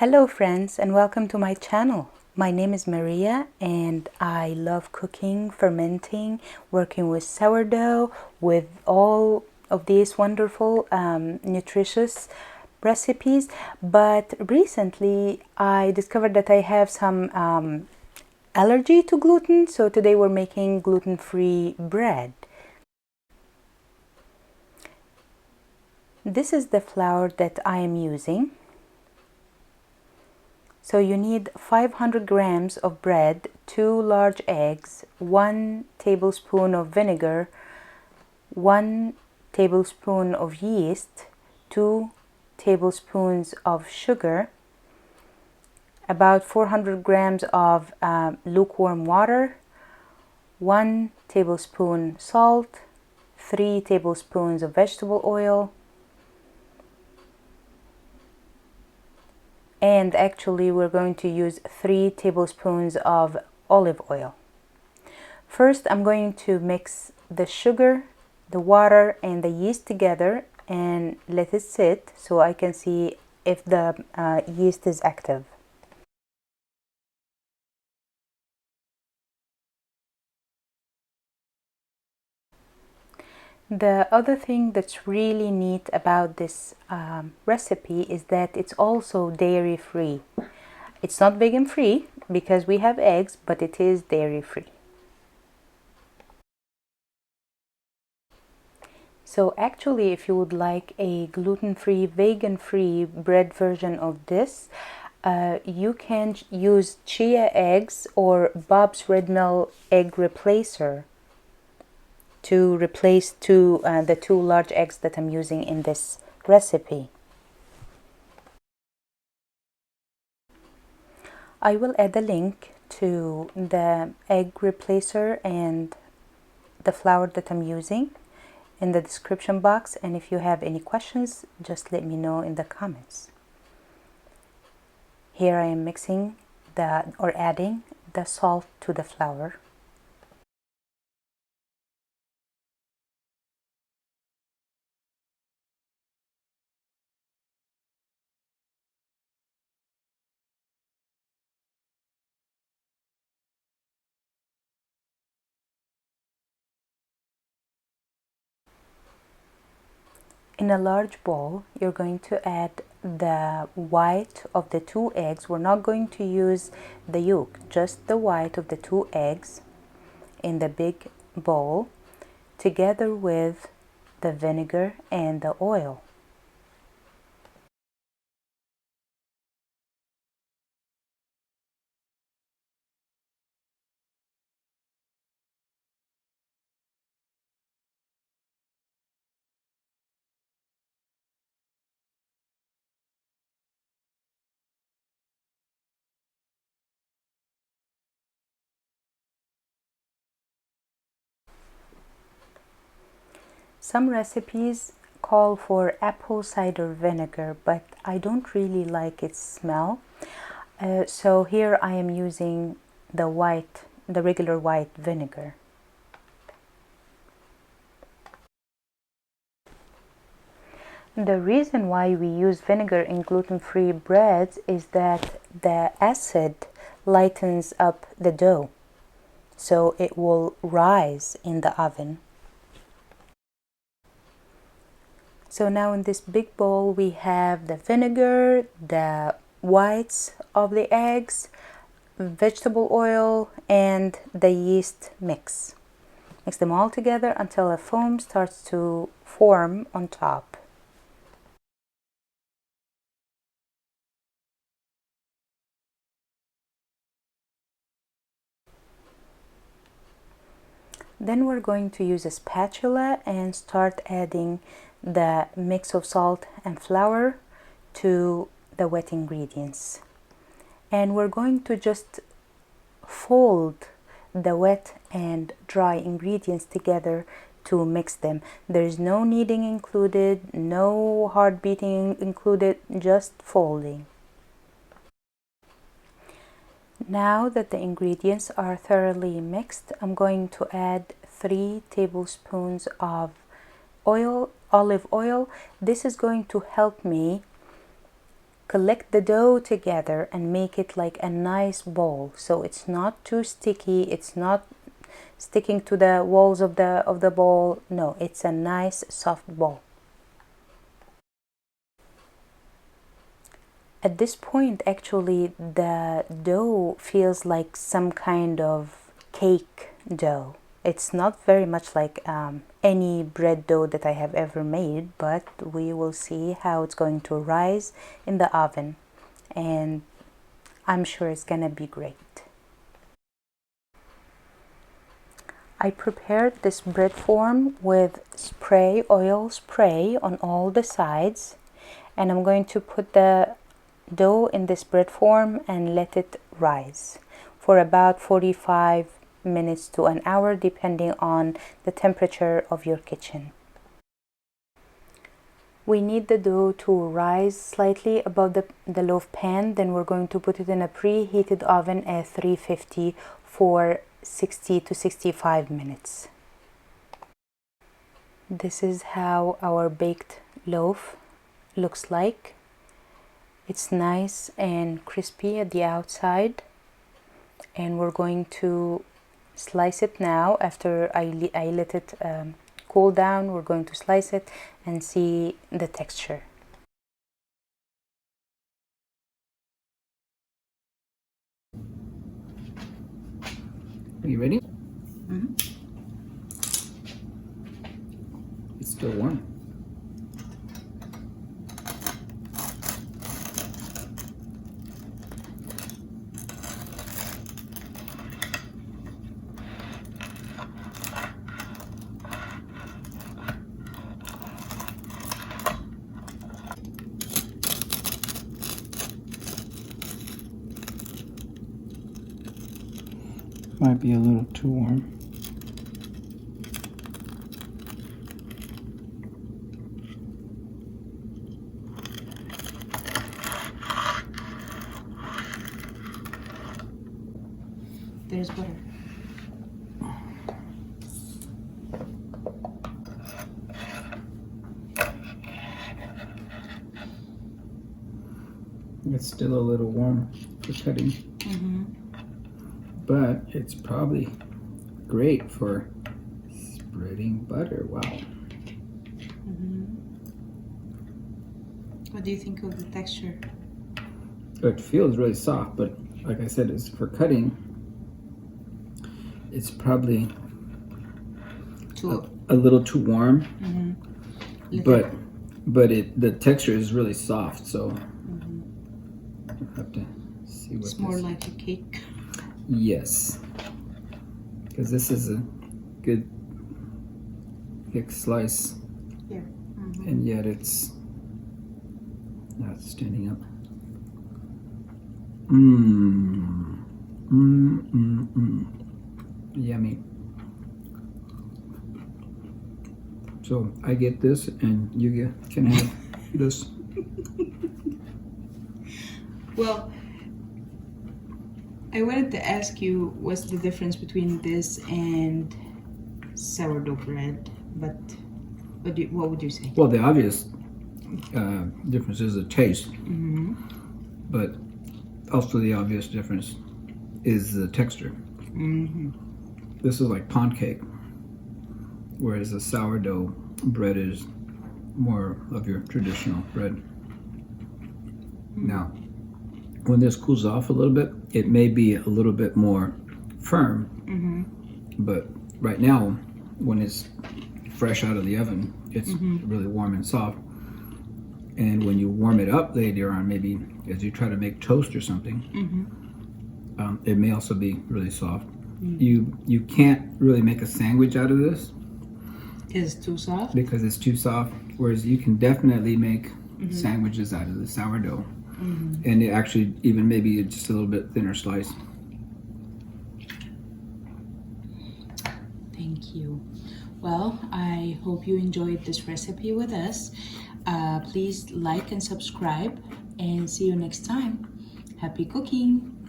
Hello friends, and welcome to my channel. My name is Maria and I love cooking, fermenting, working with sourdough, with all of these wonderful nutritious recipes. But recently I discovered that I have some allergy to gluten, so today we're making gluten-free bread. This is the flour that I am using. So you need 500 grams of bread, 2 large eggs, 1 tablespoon of vinegar, 1 tablespoon of yeast, 2 tablespoons of sugar, about 400 grams of lukewarm water, 1 tablespoon salt, 3 tablespoons of vegetable oil, and actually we're going to use 3 tablespoons of olive oil. First, I'm going to mix the sugar, the water, and the yeast together and let it sit so I can see if the yeast is active. The other thing that's really neat about this recipe is that it's also dairy free. It's not vegan free because we have eggs, but it is dairy free. So actually, if you would like a gluten-free, vegan-free bread version of this, you can use chia eggs or Bob's Red Mill egg replacer to replace the 2 large eggs that I'm using in this recipe. I will add a link to the egg replacer and the flour that I'm using in the description box, and if you have any questions, just let me know in the comments. Here I am mixing adding the salt to the flour. In a large bowl, you're going to add the white of the 2 eggs. We're not going to use the yolk, just the white of the 2 eggs in the big bowl, together with the vinegar and the oil. Some recipes call for apple cider vinegar, but I don't really like its smell. So here I am using the regular white vinegar. The reason why we use vinegar in gluten-free breads is that the acid lightens up the dough, so it will rise in the oven. So now in this big bowl we have the vinegar, the whites of the eggs, vegetable oil, and the yeast mix. Mix them all together until a foam starts to form on top. Then we're going to use a spatula and start adding the mix of salt and flour to the wet ingredients. And we're going to just fold the wet and dry ingredients together to mix them. There's no kneading included, no hard beating included, just folding. Now that the ingredients are thoroughly mixed, I'm going to add 3 tablespoons of olive oil. This is going to help me collect the dough together and make it like a nice ball, so it's not too sticky, it's not sticking to the walls of the bowl. No, it's a nice soft ball. At this point, actually, the dough feels like some kind of cake dough. It's not very much like any bread dough that I have ever made, but we will see how it's going to rise in the oven, and I'm sure it's gonna be great. I prepared this bread form with oil spray on all the sides, and I'm going to put the dough in this bread form and let it rise for about 45 minutes to an hour, depending on the temperature of your kitchen. We need the dough to rise slightly above the loaf pan. Then we're going to put it in a preheated oven at 350 for 60 to 65 minutes. This is how our baked loaf looks like. It's nice and crispy at the outside, and we're going to slice it now. After I let it cool down, we're going to slice it and see the texture. Are you ready? Mm-hmm. It's still warm. Might be a little too warm. There's butter. It's still a little warm for cutting. Mm-hmm. But it's probably great for spreading butter. Wow. Mm-hmm. What do you think of the texture? It feels really soft, but like I said, it's for cutting. It's probably a little too warm. Mm-hmm. But the texture is really soft, so we'll have to see what it's more like a cake. Yes, because this is a good thick slice. Yeah. Mm-hmm. And yet it's not standing up. Yummy. So I get this, and you can have this. Well, I wanted to ask you what's the difference between this and sourdough bread, but what would you say? Well, the obvious difference is the taste, but also the obvious difference is the texture. This is like pound cake, whereas the sourdough bread is more of your traditional bread. Now, when this cools off a little bit, it may be a little bit more firm, but right now, when it's fresh out of the oven, it's really warm and soft. And when you warm it up later on, maybe as you try to make toast or something, it may also be really soft. You can't really make a sandwich out of this. Is it too soft? Because it's too soft, whereas you can definitely make sandwiches out of the sourdough. And it actually even maybe just a little bit thinner slice. Thank you. Well, I hope you enjoyed this recipe with us. Please like and subscribe, and see you next time. Happy cooking!